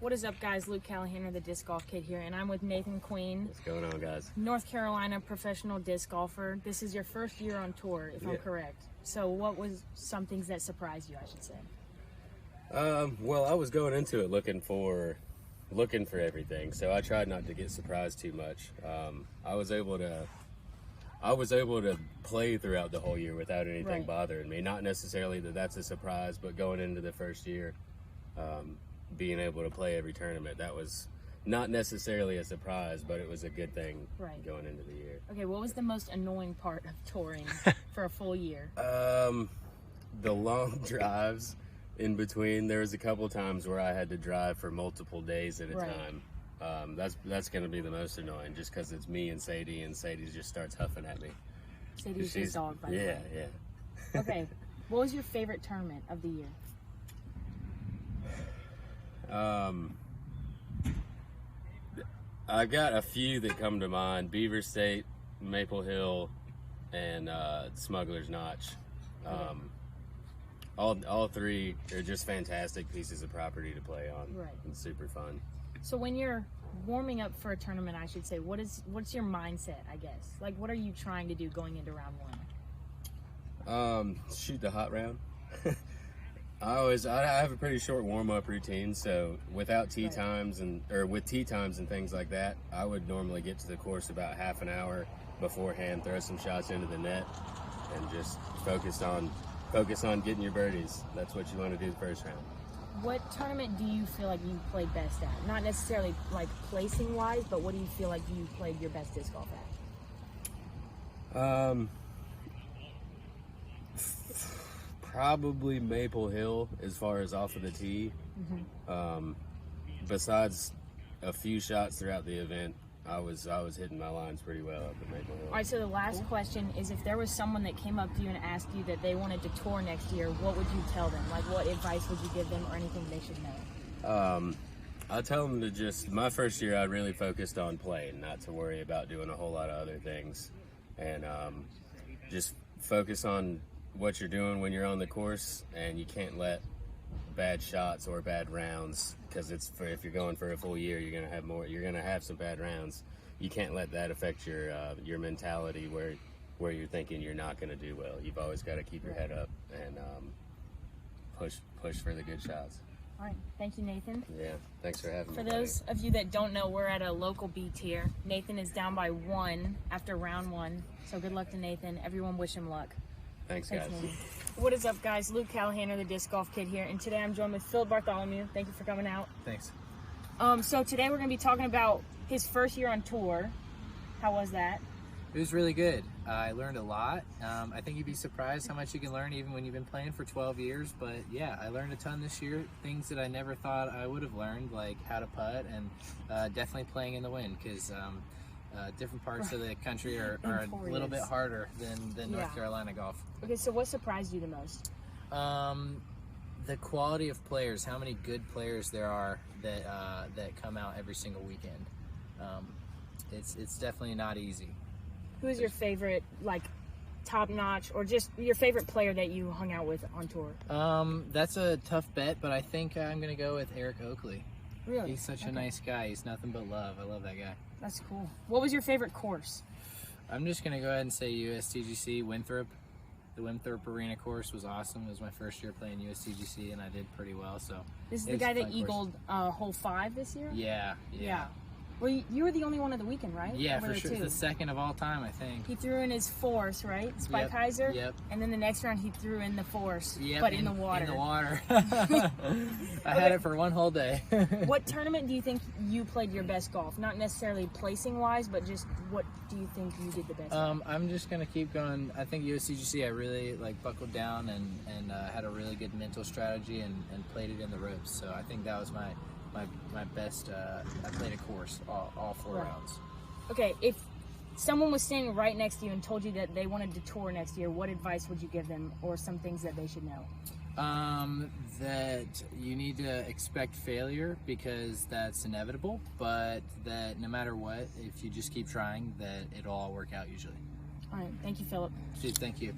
What is up, guys? Luke Callahan, the Disc Golf Kid here, and I'm with Nathan Queen. What's going on, guys? North Carolina professional disc golfer. This is your first year on tour, if I'm correct. So what was some things that surprised you, I should say? Well, I was going into it looking for everything, so I tried not to get surprised too much. I was able to play throughout the whole year without anything bothering me. Not necessarily that that's a surprise, but going into the first year, being able to play every tournament, that was not necessarily a surprise, but it was a good thing going into the year. Okay, what was the most annoying part of touring for a full year? The long drives in between. There was a couple times where I had to drive for multiple days at a time. That's going to be the most annoying, just because it's me and Sadie just starts huffing at me. Sadie's his dog, by the way. Yeah. Okay, what was your favorite tournament of the year? I got a few that come to mind: Beaver State, Maple Hill, and Smuggler's Notch. All three are just fantastic pieces of property to play on. And super fun. So when you're warming up for a tournament, I should say, what's your mindset, I guess? Like, what are you trying to do going into round one? Shoot the hot round. I have a pretty short warm-up routine, so without tee times with tee times and things like that, I would normally get to the course about half an hour beforehand, throw some shots into the net, and just focus on getting your birdies. That's what you want to do the first round. What tournament do you feel like you played best at? Not necessarily like placing wise, but what do you feel like you played your best disc golf at? Probably Maple Hill as far as off of the tee. Besides a few shots throughout the event, I was hitting my lines pretty well up at Maple Hill. All right, so the last question is, if there was someone that came up to you and asked you that they wanted to tour next year, what would you tell them? Like, what advice would you give them, or anything they should know? I'll tell them to my first year I really focused on playing, not to worry about doing a whole lot of other things. And just focus on what you're doing when you're on the course, and you can't let bad shots or bad rounds, because if you're going for a full year, you're gonna have some bad rounds. You can't let that affect your mentality where you're thinking you're not gonna do well. You've always got to keep your head up and push for the good shots. All right, thank you, Nathan. Yeah, thanks for having me. For those of you that don't know, we're at a local beat here. Nathan is down by 1 after round 1, so good luck to Nathan. Everyone wish him luck. Thanks, guys. What is up, guys? Luke Callahan, the Disc Golf Kid here, and today I'm joined with Phil Bartholomew. Thank you for coming out. Thanks. So today we're going to be talking about his first year on tour. How was that? It was really good. I learned a lot. I think you'd be surprised how much you can learn even when you've been playing for 12 years. But yeah, I learned a ton this year. Things that I never thought I would have learned, like how to putt, and definitely playing in the wind, because different parts of the country are a little bit harder than North Carolina golf. Okay, so what surprised you the most? The quality of players, how many good players there are that come out every single weekend. It's definitely not easy. Who is your favorite, like, top-notch, or just your favorite player that you hung out with on tour? That's a tough bet, but I think I'm going to go with Eric Oakley. Really? He's such a nice guy. He's nothing but love. I love that guy. That's cool. What was your favorite course? I'm just going to go ahead and say USTGC Winthrop. The Winthrop Arena course was awesome. It was my first year playing USTGC, and I did pretty well. So this is the guy that eagled hole 5 this year? Yeah. Well, you were the only one of the weekend, right? Yeah, for sure. The second of all time, I think. He threw in his force, right? Spike Heiser? Yep. And then the next round he threw in the force, but in the water. In the water. I had it for one whole day. What tournament do you think you played your best golf? Not necessarily placing-wise, but just what do you think you did the best at? I'm just going to keep going. I think USCGC, I really buckled down and had a really good mental strategy and played it in the ropes. So I think that was my best. I played a course all 4 rounds. Okay, if someone was standing right next to you and told you that they wanted to tour next year, what advice would you give them, or some things that they should know? That you need to expect failure, because that's inevitable, but that no matter what, if you just keep trying, that it'll all work out usually. All right, thank you, Philip. Dude, thank you.